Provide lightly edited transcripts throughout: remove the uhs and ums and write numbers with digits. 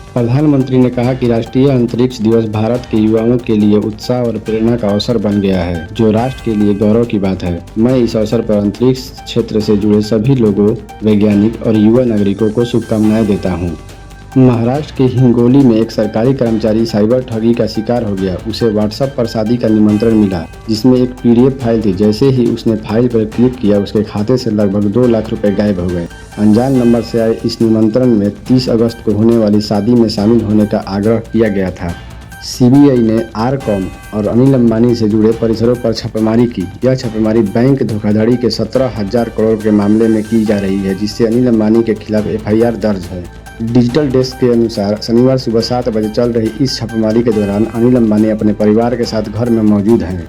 प्रधानमंत्री ने कहा कि राष्ट्रीय अंतरिक्ष दिवस भारत के युवाओं के लिए उत्साह और प्रेरणा का अवसर बन गया है, जो राष्ट्र के लिए गौरव की बात है। मैं इस अवसर पर अंतरिक्ष क्षेत्र से जुड़े सभी लोगों, वैज्ञानिक और युवा नागरिकों को शुभकामनाएं देता हूं। महाराष्ट्र के हिंगोली में एक सरकारी कर्मचारी साइबर ठगी का शिकार हो गया। उसे व्हाट्सएप पर शादी का निमंत्रण मिला, जिसमें एक पीडीएफ फाइल थी। जैसे ही उसने फाइल पर क्लिक किया, उसके खाते से लगभग 2 लाख रुपए गायब हो गए। अनजान नंबर से आए इस निमंत्रण में 30 अगस्त को होने वाली शादी में शामिल होने का आग्रह किया गया था। सीबीआई ने आरकॉम और अनिल अंबानी से जुड़े परिसरों पर छापेमारी की। यह छापेमारी बैंक धोखाधड़ी के 17,000 करोड़ के मामले में की जा रही है, जिससे अनिल अंबानी के खिलाफ एफआईआर दर्ज है। डिजिटल डेस्क के अनुसार शनिवार सुबह 7 बजे चल रही इस छापेमारी के दौरान अनिल अंबानी अपने परिवार के साथ घर में मौजूद हैं।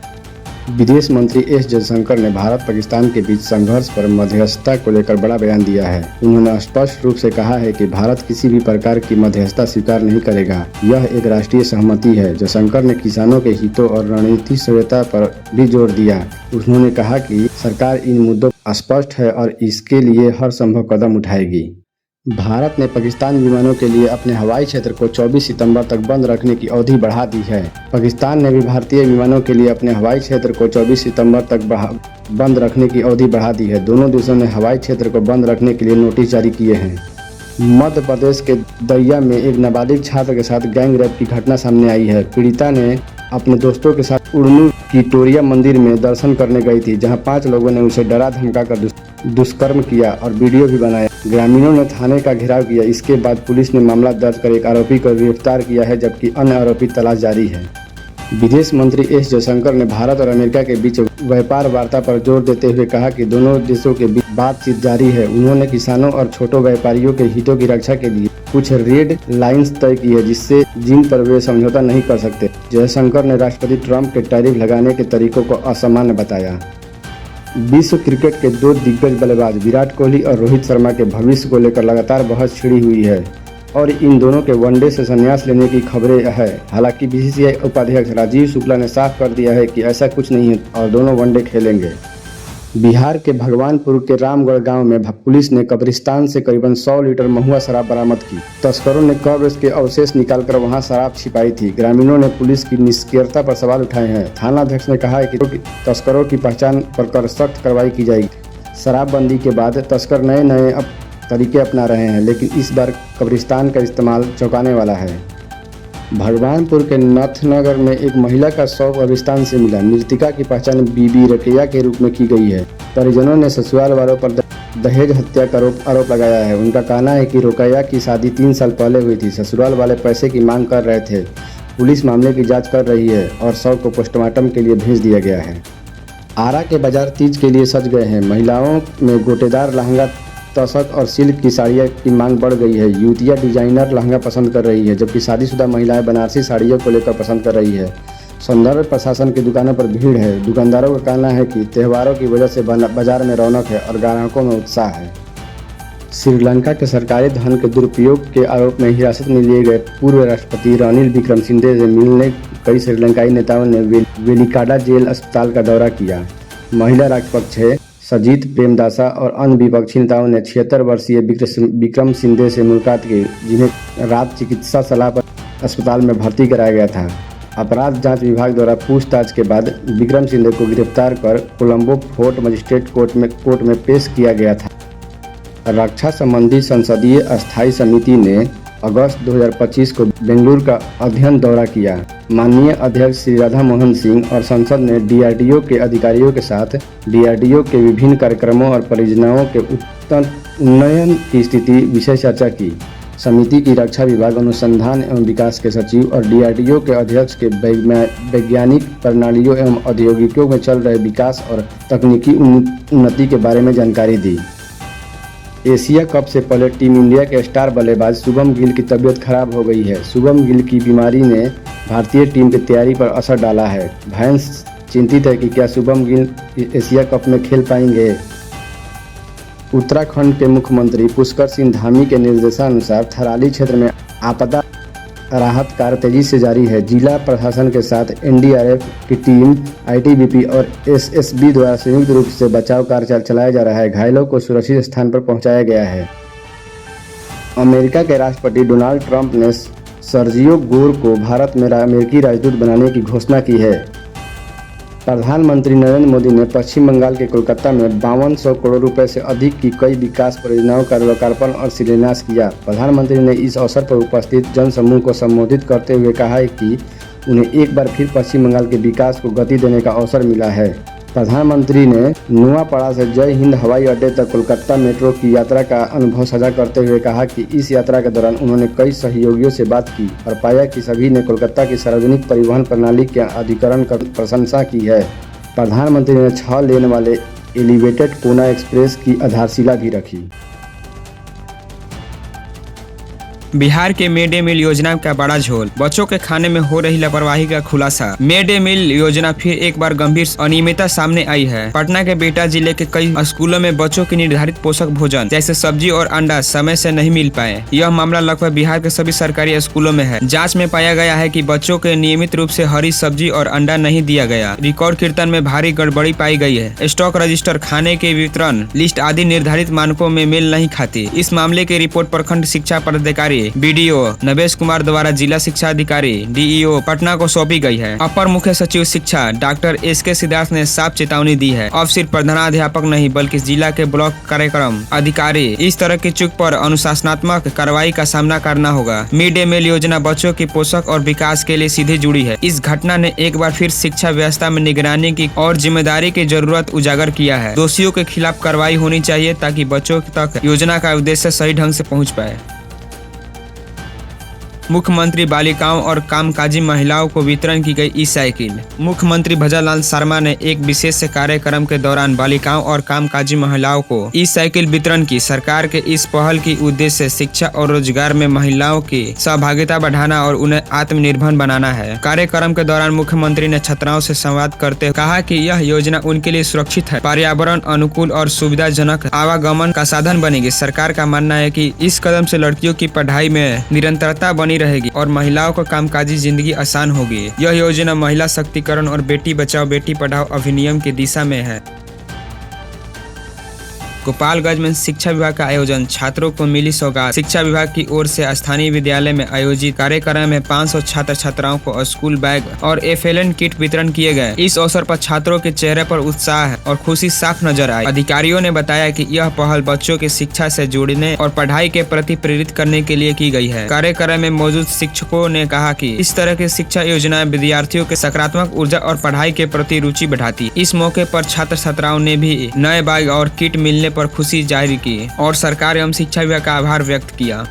विदेश मंत्री एस जयशंकर ने भारत पाकिस्तान के बीच संघर्ष पर मध्यस्थता को लेकर बड़ा बयान दिया है। उन्होंने स्पष्ट रूप से कहा है कि भारत किसी भी प्रकार की मध्यस्थता स्वीकार नहीं करेगा। यह एक राष्ट्रीय सहमति है। जयशंकर ने किसानों के हितों और रणनीतिक स्थिरता पर भी जोर दिया। उन्होंने कहा कि सरकार इन मुद्दों पर स्पष्ट है और इसके लिए हर संभव कदम उठाएगी। भारत ने पाकिस्तान विमानों के लिए अपने हवाई क्षेत्र को 24 सितंबर तक बंद रखने की अवधि बढ़ा दी है। पाकिस्तान ने भी भारतीय विमानों के लिए अपने हवाई क्षेत्र को 24 सितंबर तक बंद रखने की अवधि बढ़ा दी है। दोनों देशों ने हवाई क्षेत्र को बंद रखने के लिए नोटिस जारी किए हैं। मध्य प्रदेश के दहिया में एक नाबालिग छात्र के साथ गैंग रेप की घटना सामने आई है। पीड़िता ने अपने दोस्तों के साथ उड़नू की टोरिया मंदिर में दर्शन करने गई थी, जहां 5 लोगों ने उसे डरा धमकाकर दुष्कर्म किया और वीडियो भी बनाया। ग्रामीणों ने थाने का घेराव किया। इसके बाद पुलिस ने मामला दर्ज कर एक आरोपी को गिरफ्तार किया है, जबकि अन्य आरोपी तलाश जारी है। विदेश मंत्री एस जयशंकर ने भारत और अमेरिका के बीच व्यापार वार्ता पर जोर देते हुए कहा कि दोनों देशों के बीच बातचीत जारी है। उन्होंने किसानों और छोटे व्यापारियों के हितों की रक्षा के लिए कुछ रेड लाइंस तय की है, जिन पर वे समझौता नहीं कर सकते। जयशंकर ने राष्ट्रपति ट्रंप के टैरिफ लगाने के तरीकों को असामान्य बताया। विश्व क्रिकेट के 2 दिग्गज बल्लेबाज विराट कोहली और रोहित शर्मा के भविष्य को लेकर लगातार बहस छिड़ी हुई है और इन दोनों के वनडे से संन्यास लेने की खबरें हैं। हालांकि बीसीसीआई उपाध्यक्ष राजीव शुक्ला ने साफ कर दिया है कि ऐसा कुछ नहीं है और दोनों वनडे खेलेंगे। बिहार के भगवानपुर के रामगढ़ गांव में पुलिस ने कब्रिस्तान से करीबन 100 लीटर महुआ शराब बरामद की। तस्करों ने कब्र के अवशेष निकालकर वहां शराब छिपाई थी। ग्रामीणों ने पुलिस की निष्क्रियता पर सवाल उठाए हैं। थानाध्यक्ष ने कहा है कि तस्करों की पहचान कर सख्त कार्रवाई की जाएगी। शराबबंदी के बाद तस्कर नए तरीके अपना रहे हैं, लेकिन इस बार कब्रिस्तान का इस्तेमाल चौंकाने वाला है। भगवानपुर के नथनगर में एक महिला का शव कब्रिस्तान से मिला। मृतका की पहचान बीबी रकैया के रूप में की गई है। परिजनों ने ससुराल वालों पर दहेज हत्या का आरोप लगाया है। उनका कहना है कि रकैया की शादी 3 साल पहले हुई थी। ससुराल वाले पैसे की मांग कर रहे थे। पुलिस मामले की जाँच कर रही है और शव को पोस्टमार्टम के लिए भेज दिया गया है। आरा के बाजार तीज के लिए सज गए हैं। महिलाओं में गोटेदार लहंगा, तसक और सिल्क की साड़ियों की मांग बढ़ गई है। युवतियां डिजाइनर लहंगा पसंद कर रही है, जबकि शादीशुदा महिलाएं बनारसी साड़ियों को लेकर पसंद कर रही है। सौंदर्य प्रशासन की दुकानों पर भीड़ है। दुकानदारों का कहना है कि त्योहारों की वजह से बाजार में रौनक है और ग्राहकों में उत्साह है। श्रीलंका के सरकारी धन के दुरुपयोग के आरोप में हिरासत में लिए गए पूर्व राष्ट्रपति रणिल विक्रमसिंघे से मिलने कई श्रीलंकाई नेताओं ने वेलिकाडा जेल अस्पताल का दौरा किया। महिला राजपक्षे सजीत प्रेमदासा और अन्य विपक्षी नेताओं ने 76 वर्षीय विक्रमसिंघे से मुलाकात की, जिन्हें रात चिकित्सा सलाह पर अस्पताल में भर्ती कराया गया था। अपराध जांच विभाग द्वारा पूछताछ के बाद विक्रमसिंघे को गिरफ्तार कर कोलंबो फोर्ट मजिस्ट्रेट कोर्ट में पेश किया गया था। रक्षा संबंधी संसदीय अस्थायी समिति ने अगस्त 2025 को बेंगलुरु का अध्ययन दौरा किया। माननीय अध्यक्ष श्री राधा मोहन सिंह और संसद ने डीआरडीओ के अधिकारियों के साथ डीआरडीओ के विभिन्न कार्यक्रमों और परियोजनाओं के उन्नयन की स्थिति विषय चर्चा की। समिति की रक्षा विभाग, अनुसंधान एवं विकास के सचिव और डीआरडीओ के अध्यक्ष के वैज्ञानिक प्रणालियों एवं औद्योगिकों में चल रहे विकास और तकनीकी उन्नति के बारे में जानकारी दी। एशिया कप से पहले टीम इंडिया के स्टार बल्लेबाज शुभम गिल की तबीयत खराब हो गई है। शुभम गिल की बीमारी ने भारतीय टीम की तैयारी पर असर डाला है। फैंस चिंतित है कि क्या शुभम गिल एशिया कप में खेल पाएंगे। उत्तराखंड के मुख्यमंत्री पुष्कर सिंह धामी के निर्देशानुसार थराली क्षेत्र में आपदा राहत कार्य तेजी से जारी है। जिला प्रशासन के साथ एनडीआरएफ की टीम, आईटीबीपी और एसएसबी द्वारा संयुक्त रूप से बचाव कार्य चलाया जा रहा है। घायलों को सुरक्षित स्थान पर पहुंचाया गया है। अमेरिका के राष्ट्रपति डोनाल्ड ट्रंप ने सर्जियो गोर को भारत में अमेरिकी राजदूत बनाने की घोषणा की है। प्रधानमंत्री नरेंद्र मोदी ने पश्चिम बंगाल के कोलकाता में 5200 करोड़ रुपए से अधिक की कई विकास परियोजनाओं का लोकार्पण और शिलान्यास किया। प्रधानमंत्री ने इस अवसर पर उपस्थित जनसमूह को संबोधित करते हुए कहा कि उन्हें एक बार फिर पश्चिम बंगाल के विकास को गति देने का अवसर मिला है। प्रधानमंत्री ने नुआपाड़ा से जय हिंद हवाई अड्डे तक कोलकाता मेट्रो की यात्रा का अनुभव साझा करते हुए कहा कि इस यात्रा के दौरान उन्होंने कई सहयोगियों से बात की और पाया कि सभी ने कोलकाता की सार्वजनिक परिवहन प्रणाली के अधिग्रहण कर प्रशंसा की है। प्रधानमंत्री ने 6 लेन वाले एलिवेटेड कोना एक्सप्रेस की आधारशिला भी रखी। बिहार के मिड डे मील योजना का बड़ा झोल, बच्चों के खाने में हो रही लापरवाही का खुलासा। मिड डे मील योजना फिर एक बार गंभीर अनियमितता सामने आई है। पटना के बेटा जिले के कई स्कूलों में बच्चों की निर्धारित पोषक भोजन जैसे सब्जी और अंडा समय से नहीं मिल पाए। यह मामला लगभग बिहार के सभी सरकारी स्कूलों में है। जाँच में पाया गया है कि बच्चों के नियमित रूप से हरी सब्जी और अंडा नहीं दिया गया। रिकॉर्ड कीर्तन में भारी गड़बड़ी पाई गई है। स्टॉक रजिस्टर, खाने के वितरण लिस्ट आदि निर्धारित मानकों में मेल नहीं खाती। इस मामले की रिपोर्ट प्रखंड शिक्षा पदाधिकारी बीडीओ नवेश कुमार द्वारा जिला शिक्षा अधिकारी डीईओ पटना को सौंपी गई है। अपर मुख्य सचिव शिक्षा डॉक्टर एसके सिद्धार्थ ने साफ चेतावनी दी है। अब सिर्फ प्रधानाध्यापक नहीं बल्कि जिला के ब्लॉक कार्यक्रम अधिकारी इस तरह की चूक पर अनुशासनात्मक कार्रवाई का सामना करना होगा। मिड डे मील योजना बच्चों की पोषक और विकास के लिए सीधे जुड़ी है। इस घटना ने एक बार फिर शिक्षा व्यवस्था में निगरानी की और जिम्मेदारी की जरूरत उजागर किया है। दोषियों के खिलाफ कार्रवाई होनी चाहिए ताकि बच्चों तक योजना का उद्देश्य सही ढंग से पहुँच पाए। मुख्यमंत्री बालिकाओं और कामकाजी महिलाओं को वितरण की गई ई साइकिल। मुख्यमंत्री भजनलाल शर्मा ने एक विशेष कार्यक्रम के दौरान बालिकाओं और कामकाजी महिलाओं को ई साइकिल वितरण की। सरकार के इस पहल की उद्देश्य शिक्षा और रोजगार में महिलाओं की सहभागिता बढ़ाना और उन्हें आत्मनिर्भर बनाना है। कार्यक्रम के दौरान मुख्यमंत्री ने छात्राओं से संवाद करते हुए कहा कि यह योजना उनके लिए सुरक्षित है, पर्यावरण अनुकूल और सुविधाजनक आवागमन का साधन बनेगी। सरकार का मानना है कि इस कदम से लड़कियों की पढ़ाई में निरंतरता बनी रहेगी और महिलाओं को कामकाजी जिंदगी आसान होगी। यह योजना महिला शक्तिकरण और बेटी बचाओ बेटी पढ़ाओ अधिनियम की दिशा में है। गोपालगंज में शिक्षा विभाग का आयोजन, छात्रों को मिली सौगात। शिक्षा विभाग की ओर से स्थानीय विद्यालय में आयोजित कार्यक्रम में 500 छात्र छात्राओं को स्कूल बैग और एफएलएन किट वितरण किए गए। इस अवसर पर छात्रों के चेहरे पर उत्साह और खुशी साफ नजर आई। अधिकारियों ने बताया कि यह पहल बच्चों की शिक्षा से जुड़ने और पढ़ाई के प्रति प्रेरित करने के लिए की गई है। कार्यक्रम में मौजूद शिक्षकों ने कहा कि इस तरह की शिक्षा योजनाएं विद्यार्थियों के सकारात्मक ऊर्जा और पढ़ाई के प्रति रुचि बढ़ाती। इस मौके पर छात्र छात्राओं ने भी नए बैग और किट मिलने पर खुशी जाहिर की और सरकार एवं शिक्षा विभाग का आभार व्यक्त किया।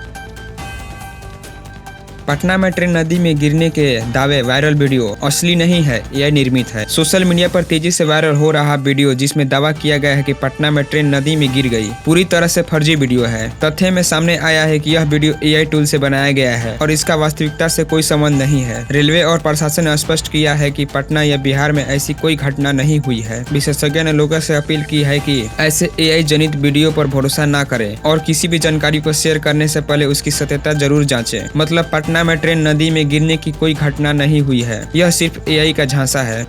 पटना में ट्रेन नदी में गिरने के दावे, वायरल वीडियो असली नहीं है, यह निर्मित है। सोशल मीडिया पर तेजी से वायरल हो रहा वीडियो जिसमें दावा किया गया है कि पटना में ट्रेन नदी में गिर गई, पूरी तरह से फर्जी वीडियो है। तथ्य में सामने आया है कि यह वीडियो एआई टूल से बनाया गया है और इसका वास्तविकता से कोई संबंध नहीं है। रेलवे और प्रशासन ने स्पष्ट किया है कि पटना या बिहार में ऐसी कोई घटना नहीं हुई है। विशेषज्ञ ने लोगों से अपील की है कि ऐसे एआई जनित वीडियो पर भरोसा न करें और किसी भी जानकारी को शेयर करने से पहले उसकी सत्यता जरूर जांचें। मतलब पटना में ट्रेन नदी में गिरने की कोई घटना नहीं हुई है, यह सिर्फ एआई का झांसा है।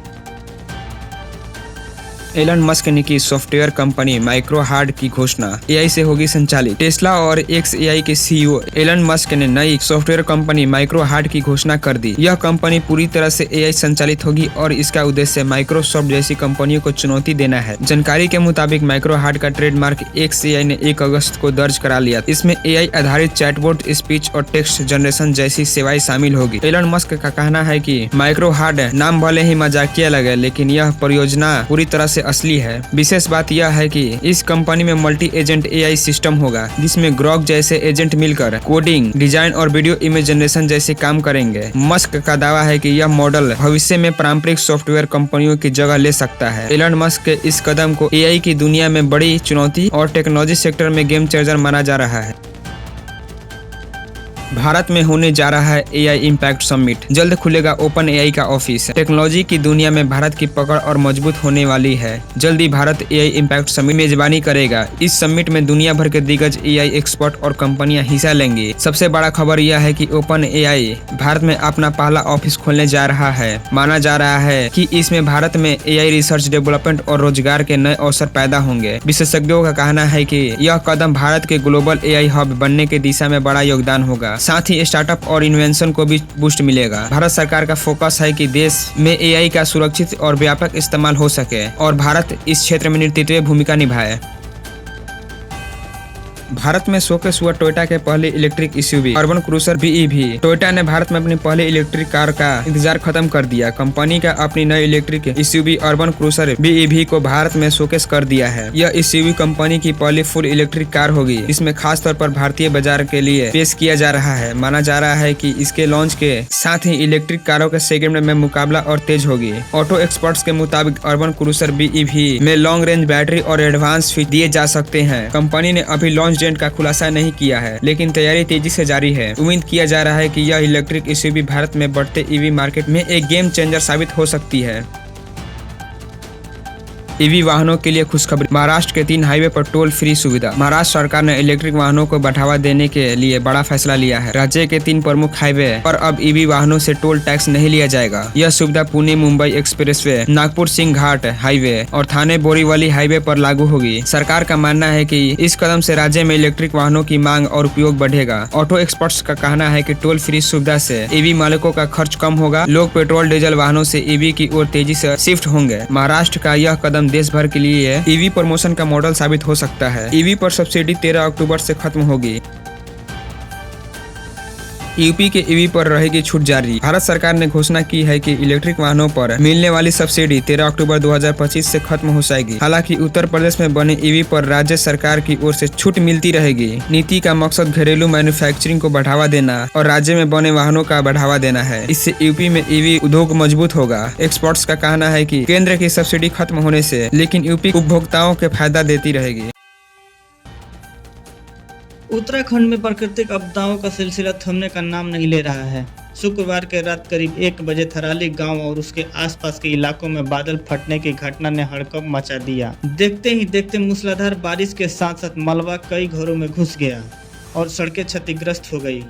एलन मस्क ने की सॉफ्टवेयर कंपनी माइक्रोहार्ट की घोषणा, एआई से होगी संचालित। टेस्ला और XAI के सीईओ एलन मस्क ने नई सॉफ्टवेयर कंपनी माइक्रोहार्ट की घोषणा कर दी। यह कंपनी पूरी तरह से एआई संचालित होगी और इसका उद्देश्य माइक्रोसॉफ्ट जैसी कंपनियों को चुनौती देना है। जानकारी के मुताबिक माइक्रोहार्ट का ट्रेडमार्क XAI ने 1 अगस्त को दर्ज करा लिया। इसमें एआई आधारित चैटबॉट, स्पीच और टेक्स्ट जनरेशन जैसी सेवाएं शामिल होगी। एलन मस्क का कहना है कि माइक्रोहार्ट नाम भले ही मजाकिया लगे, लेकिन यह परियोजना पूरी तरह से असली है। विशेष बात यह है कि इस कंपनी में मल्टी एजेंट एआई सिस्टम होगा जिसमें ग्रॉक जैसे एजेंट मिलकर कोडिंग, डिजाइन और वीडियो इमेज जनरेशन जैसे काम करेंगे। मस्क का दावा है कि यह मॉडल भविष्य में पारंपरिक सॉफ्टवेयर कंपनियों की जगह ले सकता है। एलन मस्क के इस कदम को एआई की दुनिया में बड़ी चुनौती और टेक्नोलॉजी सेक्टर में गेम चेंजर माना जा रहा है। भारत में होने जा रहा है एआई इम्पैक्ट समिट। जल्द खुलेगा ओपन एआई का ऑफिस। टेक्नोलॉजी की दुनिया में भारत की पकड़ और मजबूत होने वाली है। जल्द ही भारत एआई इम्पैक्ट समिट मेजबानी करेगा। इस समिट में दुनिया भर के दिग्गज एआई एक्सपर्ट और कंपनियां हिस्सा लेंगी। सबसे बड़ा खबर यह है कि ओपन एआई भारत में अपना पहला ऑफिस खोलने जा रहा है। माना जा रहा है कि इसमें भारत में एआई रिसर्च, डेवलपमेंट और रोजगार के नए अवसर पैदा होंगे। विशेषज्ञों का कहना है कि यह कदम भारत के ग्लोबल एआई हब बनने की दिशा में बड़ा योगदान होगा। साथ ही स्टार्टअप और इन्वेंशन को भी बूस्ट मिलेगा। भारत सरकार का फोकस है कि देश में एआई का सुरक्षित और व्यापक इस्तेमाल हो सके और भारत इस क्षेत्र में नेतृत्व भूमिका निभाए। भारत में शोकेस हुआ टोयोटा के पहले electric SUV urban cruiser BEV। Toyota ने भारत में अपनी पहले इलेक्ट्रिक कार का इंतजार खत्म कर दिया। कंपनी का अपनी नई electric SUV urban cruiser BEV को भारत में शोकेस कर दिया है। यह एसयूवी कंपनी की पहली फुल इलेक्ट्रिक कार होगी। इसमें खास तौर पर भारतीय बाजार के लिए पेश किया जा रहा है। माना जा रहा है कि इसके लॉन्च के साथ ही इलेक्ट्रिक कारों के सेगमेंट में मुकाबला और तेज होगी। ऑटो एक्सपर्ट्स के मुताबिक अर्बन क्रूजर BEV में लॉन्ग रेंज बैटरी और एडवांस फीचर दिए जा सकते हैं। कंपनी ने अभी लॉन्च डेट का खुलासा नहीं किया है, लेकिन तैयारी तेजी से जारी है। उम्मीद किया जा रहा है कि यह इलेक्ट्रिक एसयूवी भारत में बढ़ते ईवी मार्केट में एक गेम चेंजर साबित हो सकती है। ईवी वाहनों के लिए खुशखबरी। महाराष्ट्र के 3 हाईवे पर टोल फ्री सुविधा। महाराष्ट्र सरकार ने इलेक्ट्रिक वाहनों को बढ़ावा देने के लिए बड़ा फैसला लिया है। राज्य के 3 प्रमुख हाईवे पर अब ईवी वाहनों से टोल टैक्स नहीं लिया जाएगा। यह सुविधा पुणे मुंबई एक्सप्रेसवे, नागपुर सिंह घाट हाईवे और थाने बोरीवली हाईवे पर लागू होगी। सरकार का मानना है कि इस कदम से राज्य में इलेक्ट्रिक वाहनों की मांग और उपयोग बढ़ेगा। ऑटो एक्सपर्ट्स का कहना है कि टोल फ्री सुविधा से ईवी मालिकों का खर्च कम होगा। लोग पेट्रोल डीजल वाहनों से ईवी की ओर तेजी से शिफ्ट होंगे। महाराष्ट्र का यह कदम देश भर के लिए ईवी प्रमोशन का मॉडल साबित हो सकता है। ईवी पर सब्सिडी 13 अक्टूबर से खत्म होगी। यूपी के ईवी पर रहेगी छूट जारी। भारत सरकार ने घोषणा की है कि इलेक्ट्रिक वाहनों पर मिलने वाली सब्सिडी 13 अक्टूबर 2025 से खत्म हो जाएगी। हालांकि उत्तर प्रदेश में बने ईवी पर राज्य सरकार की ओर से छूट मिलती रहेगी। नीति का मकसद घरेलू मैन्युफैक्चरिंग को बढ़ावा देना और राज्य में बने वाहनों का बढ़ावा देना है। इससे यूपी में ईवी उद्योग मजबूत होगा। एक्सपर्ट्स का कहना है कि केंद्र की सब्सिडी खत्म होने से लेकिन यूपी उपभोक्ताओं के फायदा देती रहेगी। उत्तराखंड में प्राकृतिक आपदाओं का सिलसिला थमने का नाम नहीं ले रहा है। शुक्रवार के रात करीब 1 बजे थराली गांव और उसके आसपास के इलाकों में बादल फटने की घटना ने हड़कंप मचा दिया। देखते ही देखते मूसलाधार बारिश के साथ साथ मलबा कई घरों में घुस गया और सड़कें क्षतिग्रस्त हो गई।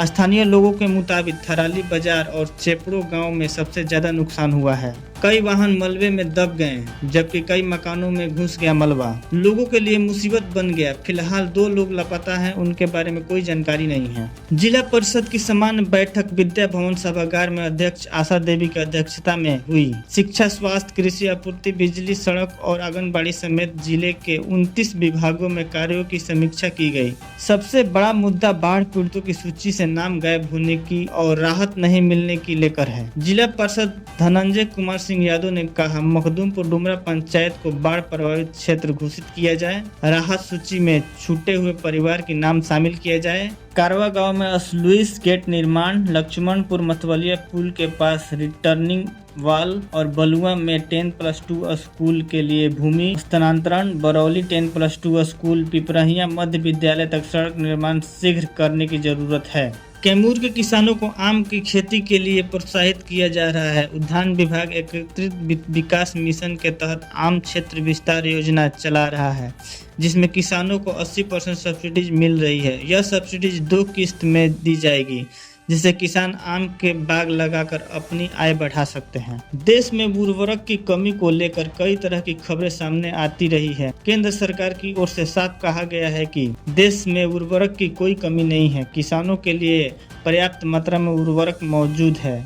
स्थानीय लोगों के मुताबिक थराली बाजार और चेपड़ो गांव में सबसे ज्यादा नुकसान हुआ है। कई वाहन मलबे में दब गए, जबकि कई मकानों में घुस गया मलबा। लोगों के लिए मुसीबत बन गया। फिलहाल 2 लोग लापता हैं, उनके बारे में कोई जानकारी नहीं है। जिला परिषद की सामान्य बैठक विद्या भवन सभागार में अध्यक्ष आशा देवी की अध्यक्षता में हुई। शिक्षा, स्वास्थ्य, कृषि, आपूर्ति, बिजली, सड़क और आंगनबाड़ी समेत जिले के 29 विभागों में कार्यों की समीक्षा की गई। सबसे बड़ा मुद्दा बाढ़ पीड़ितों की सूची से नाम गायब होने की और राहत नहीं मिलने की लेकर है। जिला पार्षद धनंजय कुमार सिंह यादव ने कहा, मखदूमपुर डुमरा पंचायत को बाढ़ प्रभावित क्षेत्र घोषित किया जाए। राहत सूची में छूटे हुए परिवार के नाम शामिल किया जाए। कारवा गांव में स्लुइस गेट निर्माण, लक्ष्मणपुर मतवलिया पुल के पास रिटर्निंग वाल और बलुआ में 10+2 स्कूल के लिए भूमि हस्तांतरण, बरौली 10+2 स्कूल, पिपरहिया मध्य विद्यालय तक सड़क निर्माण शीघ्र करने की जरूरत है। कैमूर के किसानों को आम की खेती के लिए प्रोत्साहित किया जा रहा है। उद्यान विभाग एकीकृत विकास मिशन के तहत आम क्षेत्र विस्तार योजना चला रहा है, जिसमें किसानों को 80% सब्सिडीज मिल रही है। यह सब्सिडीज 2 किस्त में दी जाएगी, जिससे किसान आम के बाग लगाकर अपनी आय बढ़ा सकते हैं। देश में उर्वरक की कमी को लेकर कई तरह की खबरें सामने आती रही है। केंद्र सरकार की ओर से साफ कहा गया है कि देश में उर्वरक की कोई कमी नहीं है। किसानों के लिए पर्याप्त मात्रा में उर्वरक मौजूद है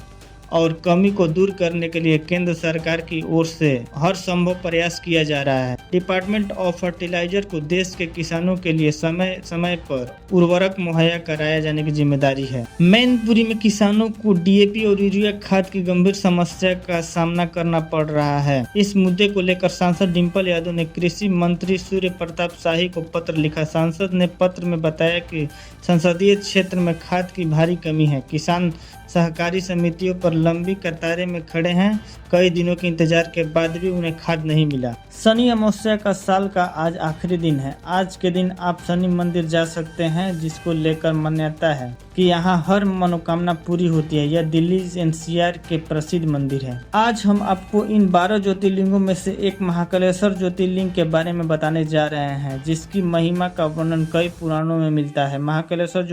और कमी को दूर करने के लिए केंद्र सरकार की ओर से हर संभव प्रयास किया जा रहा है। डिपार्टमेंट ऑफ फर्टिलाइजर को देश के किसानों के लिए समय समय पर उर्वरक मुहैया कराया जाने की जिम्मेदारी है। मैनपुरी में किसानों को DAP और यूरिया खाद की गंभीर समस्या का सामना करना पड़ रहा है। इस मुद्दे को लेकर सांसद डिम्पल यादव ने कृषि मंत्री सूर्य प्रताप शाही को पत्र लिखा। सांसद ने पत्र में बताया कि संसदीय क्षेत्र में खाद की भारी कमी है। किसान सहकारी समितियों पर लंबी कतारें में खड़े हैं। कई दिनों के इंतजार के बाद भी उन्हें खाद नहीं मिला। शनि अमावस्या का साल का आज आखिरी दिन है। आज के दिन आप शनि मंदिर जा सकते हैं, जिसको लेकर मान्यता है कि यहाँ हर मनोकामना पूरी होती है। यह दिल्ली एनसीआर के प्रसिद्ध मंदिर है। आज हम आपको इन 12 ज्योतिर्लिंगों में से एक महाकालेश्वर ज्योतिर्लिंग के बारे में बताने जा रहे हैं, जिसकी महिमा का वर्णन कई पुराणों में मिलता है। महाकालेश्वर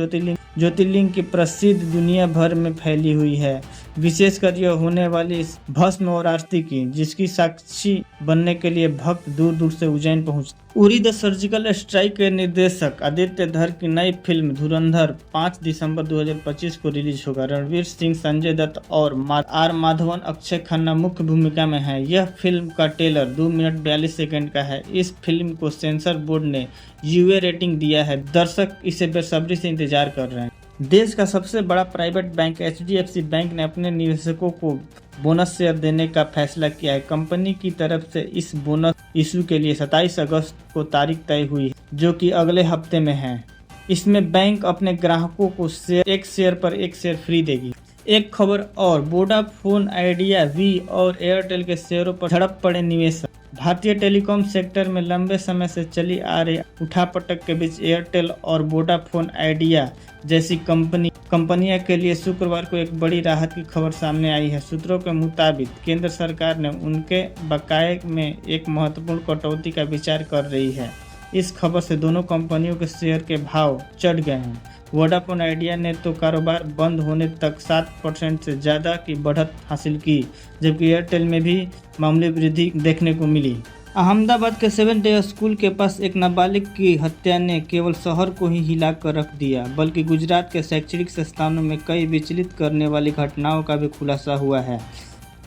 ज्योतिर्लिंग की प्रसिद्ध दुनिया भर में फैली हुई है, विशेषकर यह होने वाली भस्म और आरती की, जिसकी साक्षी बनने के लिए भक्त दूर दूर से उज्जैन पहुंचते। उरी द सर्जिकल स्ट्राइक के निर्देशक आदित्य धर की नई फिल्म धुरंधर 5 दिसंबर 2025 को रिलीज होगा। रणवीर सिंह, संजय दत्त और आर माधवन, अक्षय खन्ना मुख्य भूमिका में है। यह फिल्म का ट्रेलर 2 मिनट 42 सेकंड का है। इस फिल्म को सेंसर बोर्ड ने यूए रेटिंग दिया है। दर्शक इसे बेसब्री से इंतजार कर रहे हैं। देश का सबसे बड़ा प्राइवेट बैंक HDFC बैंक ने अपने निवेशकों को बोनस शेयर देने का फैसला किया है। कंपनी की तरफ से इस बोनस इशू के लिए 27 अगस्त को तारीख तय हुई है, जो कि अगले हफ्ते में है। इसमें बैंक अपने ग्राहकों को एक शेयर पर एक शेयर फ्री देगी। एक खबर और, वोडाफोन आइडिया, वी और एयरटेल के शेयरों पर झड़प पड़े निवेशक। भारतीय टेलीकॉम सेक्टर में लंबे समय से चली आ रही उठापटक के बीच एयरटेल और वोडाफोन आइडिया जैसी कंपनियों के लिए शुक्रवार को एक बड़ी राहत की खबर सामने आई है। सूत्रों के मुताबिक केंद्र सरकार ने उनके बकाये में एक महत्वपूर्ण कटौती का विचार कर रही है। इस खबर से दोनों कंपनियों के शेयर के भाव चढ़ गए हैं। वोडाफोन आइडिया ने तो कारोबार बंद होने तक 7% से ज़्यादा की बढ़त हासिल की, जबकि एयरटेल में भी मामूली वृद्धि देखने को मिली। अहमदाबाद के 7 डे स्कूल के पास एक नाबालिग की हत्या ने केवल शहर को ही हिला कर रख दिया, बल्कि गुजरात के शैक्षणिक संस्थानों में कई विचलित करने वाली घटनाओं का भी खुलासा हुआ है,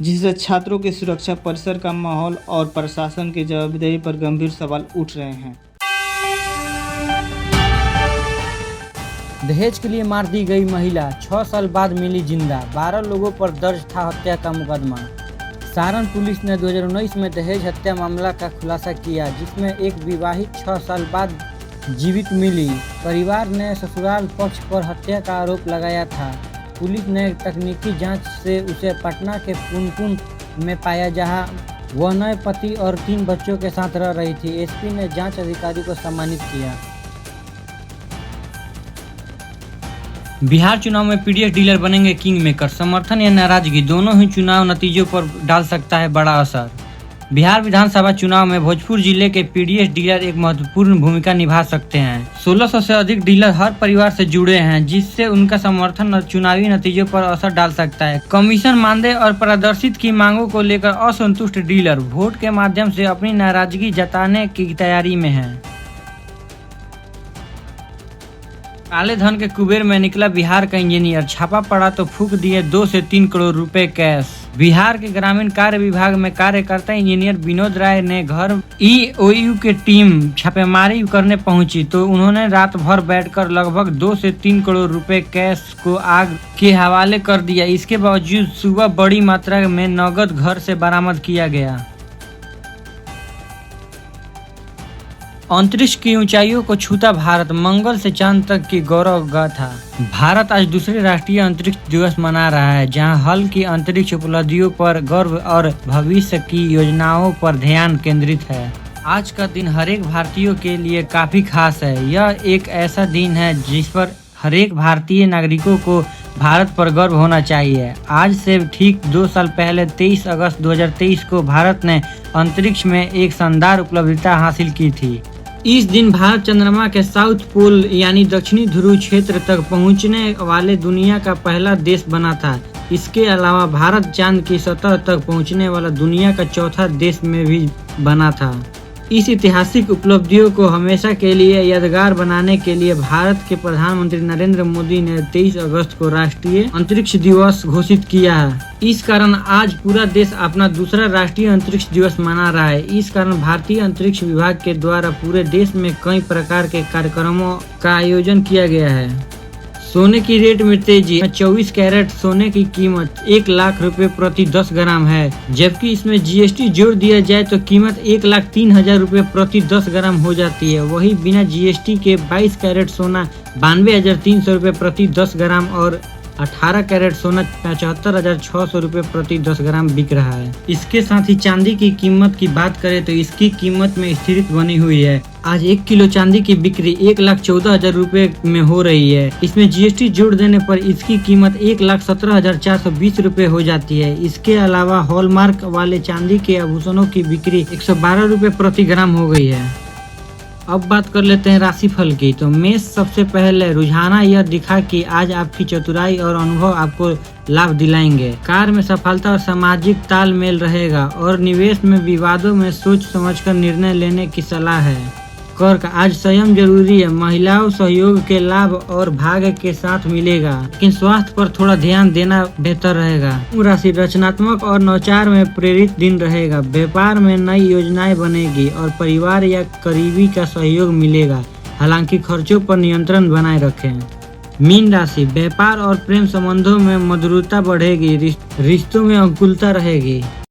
जिससे छात्रों की सुरक्षा, परिसर का माहौल और प्रशासन की जवाबदेही पर गंभीर सवाल उठ रहे हैं। दहेज के लिए मार दी गई महिला 6 साल बाद मिली जिंदा। 12 लोगों पर दर्ज था हत्या का मुकदमा। सारण पुलिस ने 2019 में दहेज हत्या मामला का खुलासा किया, जिसमें एक विवाहित 6 साल बाद जीवित मिली। परिवार ने ससुराल पक्ष पर हत्या का आरोप लगाया था। पुलिस ने तकनीकी जांच से उसे पटना के पुनपुन में पाया, जहां वह नए पति और 3 बच्चों के साथ रह रही थी। एसपी ने जांच अधिकारी को सम्मानित किया। बिहार चुनाव में पीडीएस डीलर बनेंगे किंग मेकर। समर्थन या नाराजगी दोनों ही चुनाव नतीजों पर डाल सकता है बड़ा असर। बिहार विधानसभा चुनाव में भोजपुर जिले के पीडीएस डीलर एक महत्वपूर्ण भूमिका निभा सकते हैं। 1600 से अधिक डीलर हर परिवार से जुड़े हैं, जिससे उनका समर्थन चुनावी नतीजों पर असर डाल सकता है। कमीशन, मानदेय और प्रदर्शित की मांगों को लेकर असंतुष्ट डीलर वोट के माध्यम से अपनी नाराजगी जताने की तैयारी में हैं। काले धन के कुबेर में निकला बिहार का इंजीनियर। छापा पड़ा तो फूंक दिए 2 से 3 करोड़ रुपए कैश। बिहार के ग्रामीण कार्य विभाग में कार्यकर्ता इंजीनियर विनोद राय ने घर ईओयू की टीम छापेमारी करने पहुंची तो उन्होंने रात भर बैठकर लगभग 2 से 3 करोड़ रुपए कैश को आग के हवाले कर दिया। इसके बावजूद सुबह बड़ी मात्रा में नकद घर से बरामद किया गया। अंतरिक्ष की ऊंचाइयों को छूता भारत, मंगल से चांद तक की गौरव गाथा। भारत आज दूसरे राष्ट्रीय अंतरिक्ष दिवस मना रहा है, जहां हाल की अंतरिक्ष उपलब्धियों पर गर्व और भविष्य की योजनाओं पर ध्यान केंद्रित है। आज का दिन हर एक भारतीय के लिए काफी खास है। यह एक ऐसा दिन है जिस पर हर एक भारतीय नागरिकों को भारत पर गर्व होना चाहिए। आज से ठीक 2 साल पहले 23 अगस्त 2023 को भारत ने अंतरिक्ष में एक शानदार उपलब्धिता हासिल की थी। इस दिन भारत चंद्रमा के साउथ पोल यानी दक्षिणी ध्रुव क्षेत्र तक पहुंचने वाले दुनिया का पहला देश बना था। इसके अलावा भारत चांद की सतह तक पहुंचने वाला दुनिया का चौथा देश में भी बना था। इस ऐतिहासिक उपलब्धियों को हमेशा के लिए यादगार बनाने के लिए भारत के प्रधानमंत्री नरेंद्र मोदी ने 23 अगस्त को राष्ट्रीय अंतरिक्ष दिवस घोषित किया है। इस कारण आज पूरा देश अपना दूसरा राष्ट्रीय अंतरिक्ष दिवस मना रहा है। इस कारण भारतीय अंतरिक्ष विभाग के द्वारा पूरे देश में कई प्रकार के कार्यक्रमों का आयोजन किया गया है। सोने की रेट में तेजी। 24 कैरेट सोने की कीमत 1 लाख रुपए प्रति 10 ग्राम है, जबकि इसमें जीएसटी जोड़ दिया जाए तो कीमत 1,03,000 रुपए प्रति 10 ग्राम हो जाती है। वही बिना जीएसटी के 22 कैरेट सोना 92,300 रुपए प्रति 10 ग्राम और 18 कैरेट सोना 75,600 रुपये प्रति 10 ग्राम बिक रहा है। इसके साथ ही चांदी की कीमत की बात करें तो इसकी कीमत में स्थिरता बनी हुई है। आज 1 किलो चांदी की बिक्री 1,14,000 रुपये में हो रही है। इसमें GST जोड़ देने पर इसकी कीमत 1,17,420 रुपये हो जाती है। इसके अलावा हॉलमार्क वाले चांदी के आभूषणों की बिक्री 112 रुपये प्रति ग्राम हो गई है। अब बात कर लेते हैं राशिफल की। तो मेष सबसे पहले रुझाना यह दिखा कि आज आपकी चतुराई और अनुभव आपको लाभ दिलाएंगे। कार्य में सफलता और सामाजिक तालमेल रहेगा और निवेश में विवादों में सोच समझकर निर्णय लेने की सलाह है। कर्क आज संयम जरूरी है। महिलाओं सहयोग के लाभ और भाग्य के साथ मिलेगा, लेकिन स्वास्थ्य पर थोड़ा ध्यान देना बेहतर रहेगा। राशि रचनात्मक और नौचार में प्रेरित दिन रहेगा। व्यापार में नई योजनाएं बनेगी और परिवार या करीबी का सहयोग मिलेगा। हालांकि खर्चों पर नियंत्रण बनाए रखें। मीन राशि व्यापार और प्रेम संबंधों में मधुरता बढ़ेगी। रिश्तों में अनुकूलता रहेगी।